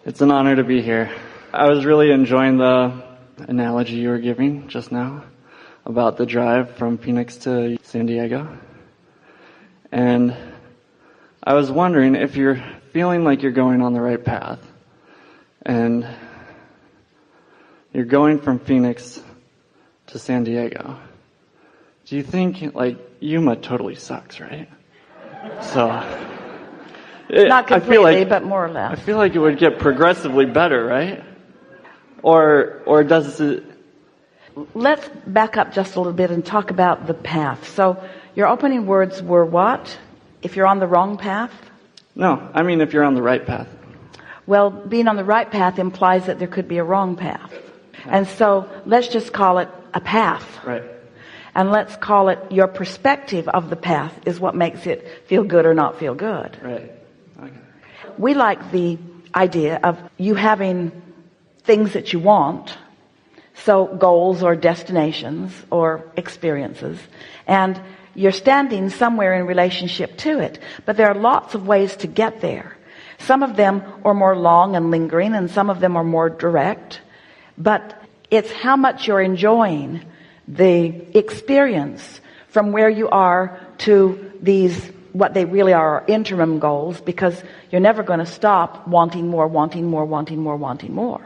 It's an honor to be here. I was really enjoying the analogy you were giving just now about the drive from Phoenix to San Diego. And I was wondering if you're feeling like you're going on the right path and you're going from Phoenix to San Diego. Do you think, like, Yuma totally sucks, right? So, not completely, but more or less. I feel like it would get progressively better, right? Or does it? Let's back up just a little bit and talk about the path. So, your opening words were what? If you're on the wrong path? No, I mean if you're on the right path. Well, being on the right path implies that there could be a wrong path. And so, let's just call it a path. Right. And let's call it your perspective of the path is what makes it feel good or not feel good. Right. Okay. We like the idea of you having things that you want, so goals or destinations or experiences, and you're standing somewhere in relationship to it. But there are lots of ways to get there. Some of them are more long and lingering, and some of them are more direct. But it's how much you're enjoying the experience from where you are to these, what they really are interim goals, because you're never going to stop wanting more, wanting more, wanting more, wanting more.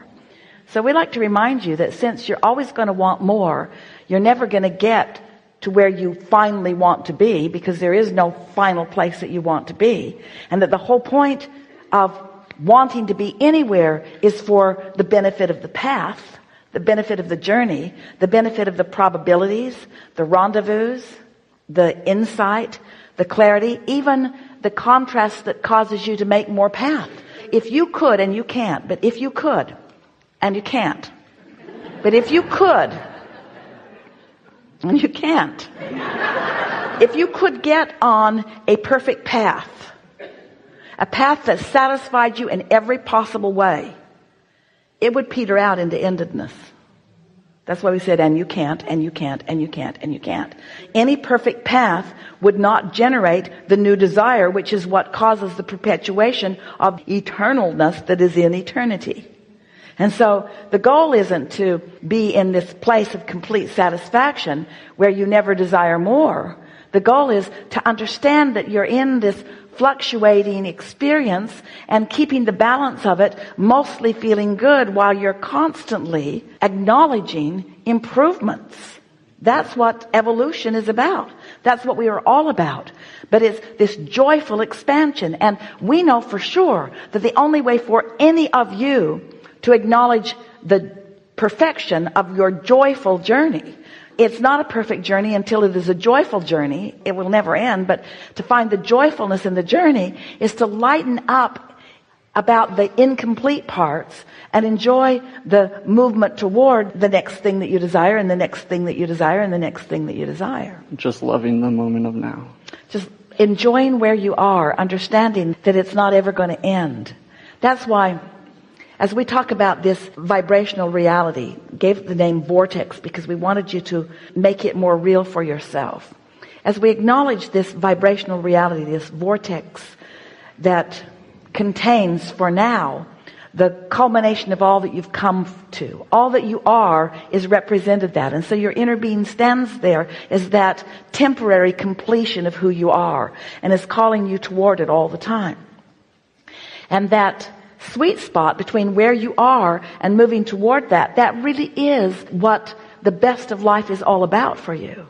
So we like to remind you that since you're always going to want more, you're never going to get to where you finally want to be, because there is no final place that you want to be. And that the whole point of wanting to be anywhere is for the benefit of the path, the benefit of the journey, the benefit of the probabilities, the rendezvous, the insight, the clarity, even the contrast that causes you to make more path. If you could, and you can't, but if you could, and you can't, but if you could, and you can't, if you could get on a perfect path, a path that satisfied you in every possible way, it would peter out into endedness. That's why we said, and you can't, and you can't, and you can't, and you can't. Any perfect path would not generate the new desire, which is what causes the perpetuation of eternalness that is in eternity. And so the goal isn't to be in this place of complete satisfaction where you never desire more. The goal is to understand that you're in this fluctuating experience and keeping the balance of it, mostly feeling good while you're constantly acknowledging improvements. That's what evolution is about. That's what we are all about. But it's this joyful expansion. And we know for sure that the only way for any of you to acknowledge the perfection of your joyful journey, it's not a perfect journey until it is a joyful journey. It will never end. But to find the joyfulness in the journey is to lighten up about the incomplete parts and enjoy the movement toward the next thing that you desire, and the next thing that you desire, and the next thing that you desire. Just loving the moment of now. Just enjoying where you are, understanding that it's not ever going to end. That's why, as we talk about this vibrational reality, gave it the name vortex because we wanted you to make it more real for yourself. As we acknowledge this vibrational reality, this vortex that contains for now the culmination of all that you've come to, all that you are is represented that. And so your inner being stands there as that temporary completion of who you are and is calling you toward it all the time. And that sweet spot between where you are and moving toward that really is what the best of life is all about for you.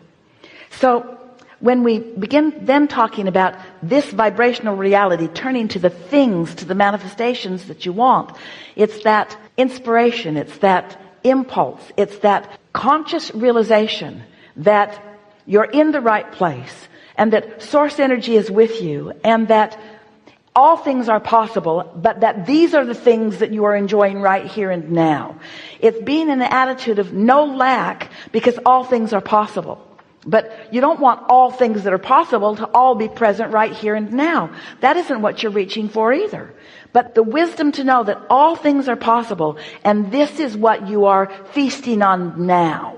So when we begin then talking about this vibrational reality turning to the things, to the manifestations that you want, it's that inspiration, it's that impulse, it's that conscious realization that you're in the right place and that source energy is with you and that all things are possible, but that these are the things that you are enjoying right here and now. It's being in the attitude of no lack because all things are possible. But you don't want all things that are possible to all be present right here and now. That isn't what you're reaching for either. But the wisdom to know that all things are possible, and this is what you are feasting on now.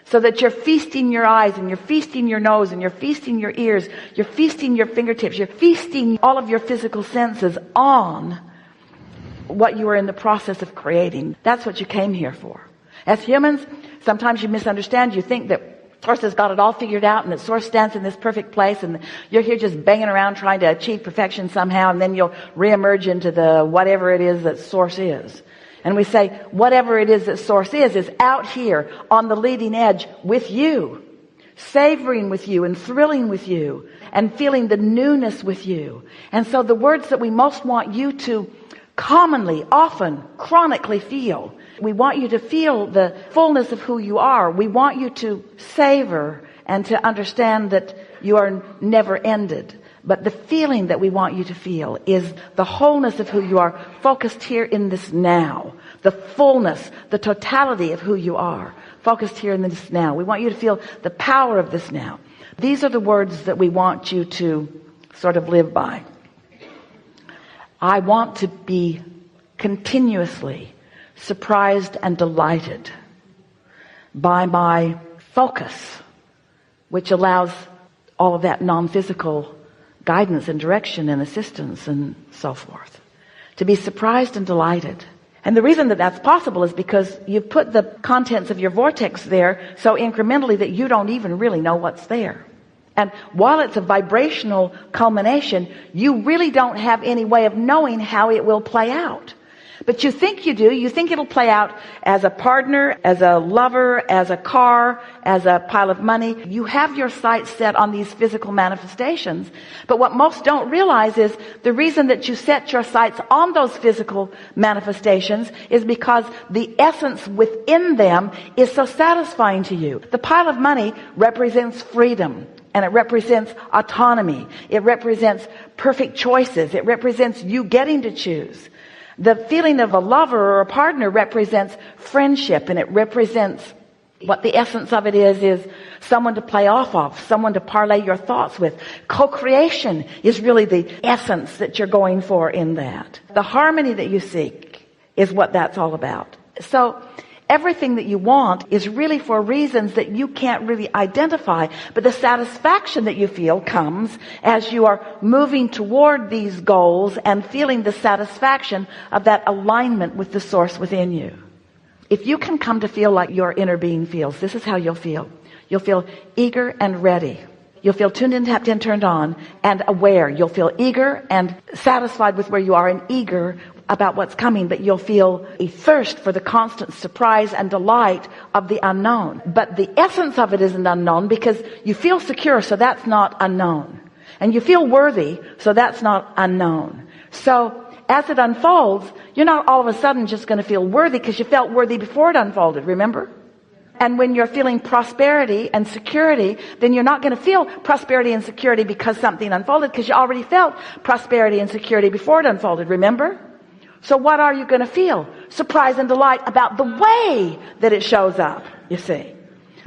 So that you're feasting your eyes, and you're feasting your nose, and you're feasting your ears, you're feasting your fingertips, you're feasting all of your physical senses on what you are in the process of creating. That's what you came here for. As humans, sometimes you misunderstand. You think that Source has got it all figured out and that Source stands in this perfect place and you're here just banging around trying to achieve perfection somehow, and then you'll reemerge into the whatever it is that Source is. And we say whatever it is that Source is out here on the leading edge with you, savoring with you and thrilling with you and feeling the newness with you. And so the words that we most want you to commonly, often, chronically feel, we want you to feel the fullness of who you are. We want you to savor and to understand that you are never ended. But the feeling that we want you to feel is the wholeness of who you are, focused here in this now. The fullness, the totality of who you are, focused here in this now. We want you to feel the power of this now. These are the words that we want you to sort of live by. I want to be continuously surprised and delighted by my focus, which allows all of that non-physical guidance and direction and assistance and so forth. To be surprised and delighted. And the reason that that's possible is because you've put the contents of your vortex there so incrementally that you don't even really know what's there. And while it's a vibrational culmination, you really don't have any way of knowing how it will play out. But you think you do. You think it'll play out as a partner, as a lover, as a car, as a pile of money. You have your sights set on these physical manifestations. But what most don't realize is the reason that you set your sights on those physical manifestations is because the essence within them is so satisfying to you. The pile of money represents freedom. And it represents autonomy. It represents perfect choices. It represents you getting to choose. The feeling of a lover or a partner represents friendship, and it represents what the essence of it is someone to play off of, someone to parlay your thoughts with. Co-creation is really the essence that you're going for in that. The harmony that you seek is what that's all about. So everything that you want is really for reasons that you can't really identify, but the satisfaction that you feel comes as you are moving toward these goals and feeling the satisfaction of that alignment with the Source within you. If you can come to feel like your inner being feels, this is how you'll feel. You'll feel eager and ready. You'll feel tuned in, tapped in, turned on, and aware. You'll feel eager and satisfied with where you are and eager about what's coming, but you'll feel a thirst for the constant surprise and delight of the unknown. But the essence of it isn't unknown because you feel secure, so that's not unknown. And you feel worthy, so that's not unknown. So as it unfolds, you're not all of a sudden just going to feel worthy because you felt worthy before it unfolded, remember? And when you're feeling prosperity and security, then you're not going to feel prosperity and security because something unfolded, because you already felt prosperity and security before it unfolded, remember? So what are you going to feel? Surprise and delight about the way that it shows up, you see.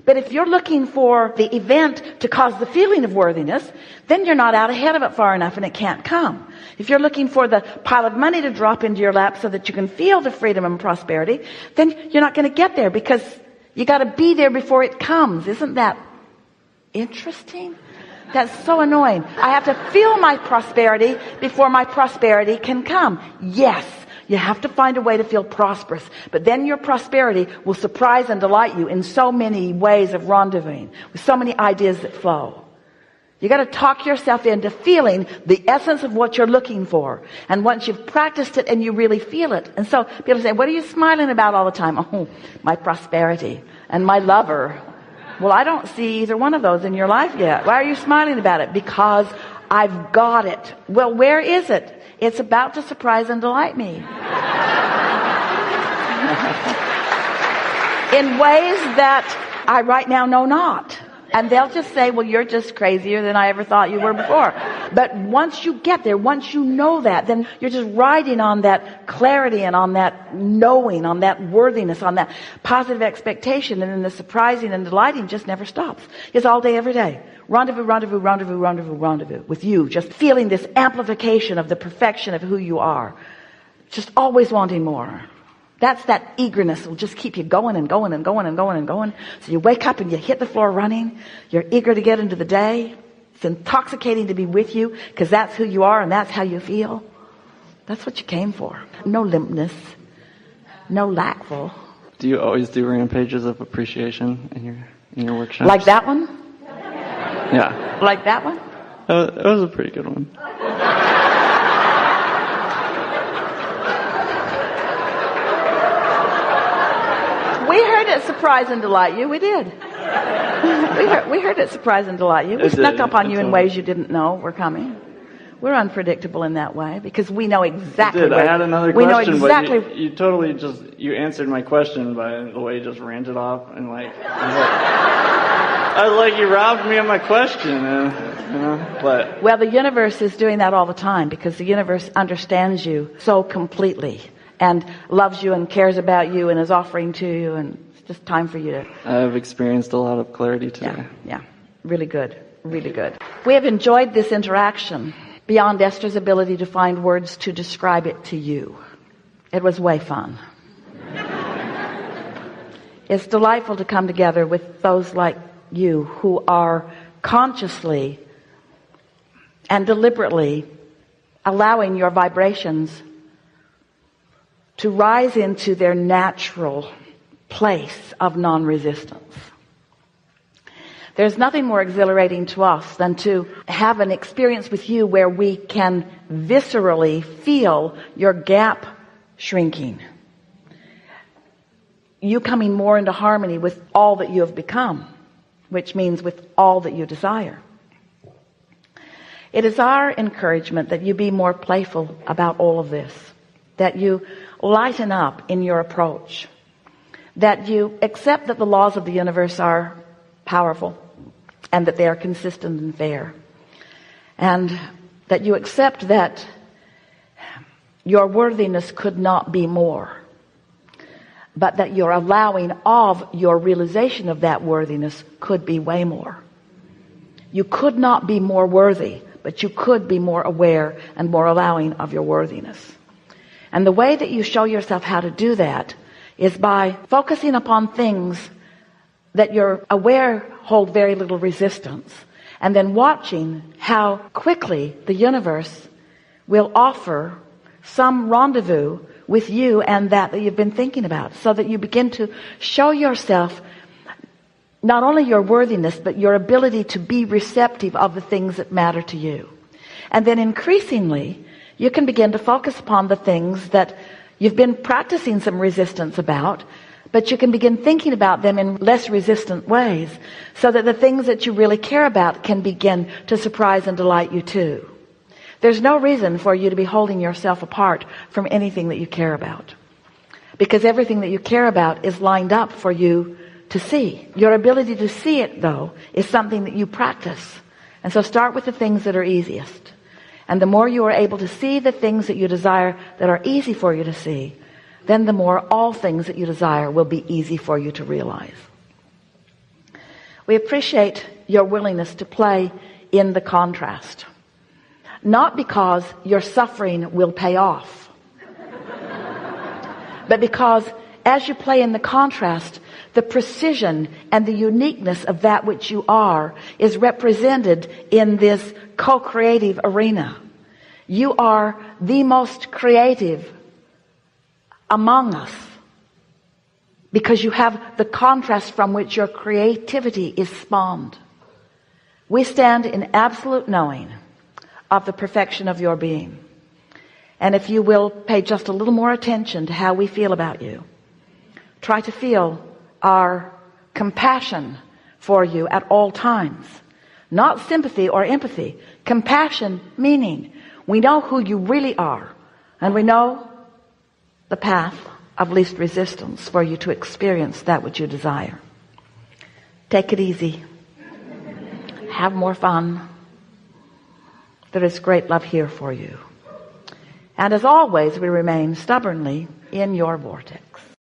But if you're looking for the event to cause the feeling of worthiness, then you're not out ahead of it far enough and it can't come. If you're looking for the pile of money to drop into your lap so that you can feel the freedom and prosperity, then you're not going to get there because you got to be there before it comes. Isn't that interesting? That's so annoying. I have to feel my prosperity before my prosperity can come. Yes. You have to find a way to feel prosperous. But then your prosperity will surprise and delight you in so many ways of rendezvousing, with so many ideas that flow. You got to talk yourself into feeling the essence of what you're looking for. And once you've practiced it and you really feel it. And so people say, what are you smiling about all the time? Oh, my prosperity and my lover. Well, I don't see either one of those in your life yet. Why are you smiling about it? Because I've got it. Well, where is it? It's about to surprise and delight me. In ways that I right now know not. And they'll just say, well, you're just crazier than I ever thought you were before. But once you get there, once you know that, then you're just riding on that clarity and on that knowing, on that worthiness, on that positive expectation. And then the surprising and delighting just never stops. It's all day, every day. Rendezvous, rendezvous, rendezvous, rendezvous, rendezvous with you. Just feeling this amplification of the perfection of who you are. Just always wanting more. That's that eagerness will just keep you going and going and going and going and going. So you wake up and you hit the floor running. You're eager to get into the day. It's intoxicating to be with you because that's who you are and that's how you feel. That's what you came for. No limpness, no lackful. Do you always do rampages of appreciation in your workshops? Like that one? Yeah. Like that one? It was a pretty good one. We heard it surprise and delight you. We did. We heard it surprise and delight you. We snuck up on you in ways you didn't know were coming. We're unpredictable in that way because we know exactly. I had another question, we know exactly. but you totally you answered my question by the way you just ranted off and I was like, you robbed me of my question, but. Well, the universe is doing that all the time because the universe understands you so completely and loves you and cares about you and is offering to you, and it's just time for you to. I've experienced a lot of clarity today. Yeah, really good, really good. We have enjoyed this interaction beyond Esther's ability to find words to describe it to you. It was way fun. It's delightful to come together with those like you who are consciously and deliberately allowing your vibrations to rise into their natural place of non-resistance. There's nothing more exhilarating to us than to have an experience with you where we can viscerally feel your gap shrinking. You coming more into harmony with all that you have become, which means with all that you desire. It is our encouragement that you be more playful about all of this, that you lighten up in your approach, that you accept that the laws of the universe are powerful and that they are consistent and fair, and that you accept that your worthiness could not be more, but that your allowing of your realization of that worthiness could be way more. You could not be more worthy, but you could be more aware and more allowing of your worthiness. And the way that you show yourself how to do that is by focusing upon things that you're aware hold very little resistance, and then watching how quickly the universe will offer some rendezvous with you and that you've been thinking about, so that you begin to show yourself not only your worthiness, but your ability to be receptive of the things that matter to you. And then increasingly, you can begin to focus upon the things that you've been practicing some resistance about, but you can begin thinking about them in less resistant ways, so that the things that you really care about can begin to surprise and delight you too. There's no reason for you to be holding yourself apart from anything that you care about, because everything that you care about is lined up for you to see. Your ability to see it, though, is something that you practice. And so start with the things that are easiest. And the more you are able to see the things that you desire that are easy for you to see, then the more all things that you desire will be easy for you to realize. We appreciate your willingness to play in the contrast. Not because your suffering will pay off, but because as you play in the contrast, the precision and the uniqueness of that which you are is represented in this co-creative arena. You are the most creative among us because you have the contrast from which your creativity is spawned. We stand in absolute knowing of the perfection of your being. And if you will pay just a little more attention to how we feel about you, try to feel our compassion for you at all times. Not sympathy or empathy. Compassion meaning we know who you really are, and we know the path of least resistance for you to experience that which you desire. Take it easy. Have more fun. There is great love here for you. And as always, we remain stubbornly in your vortex.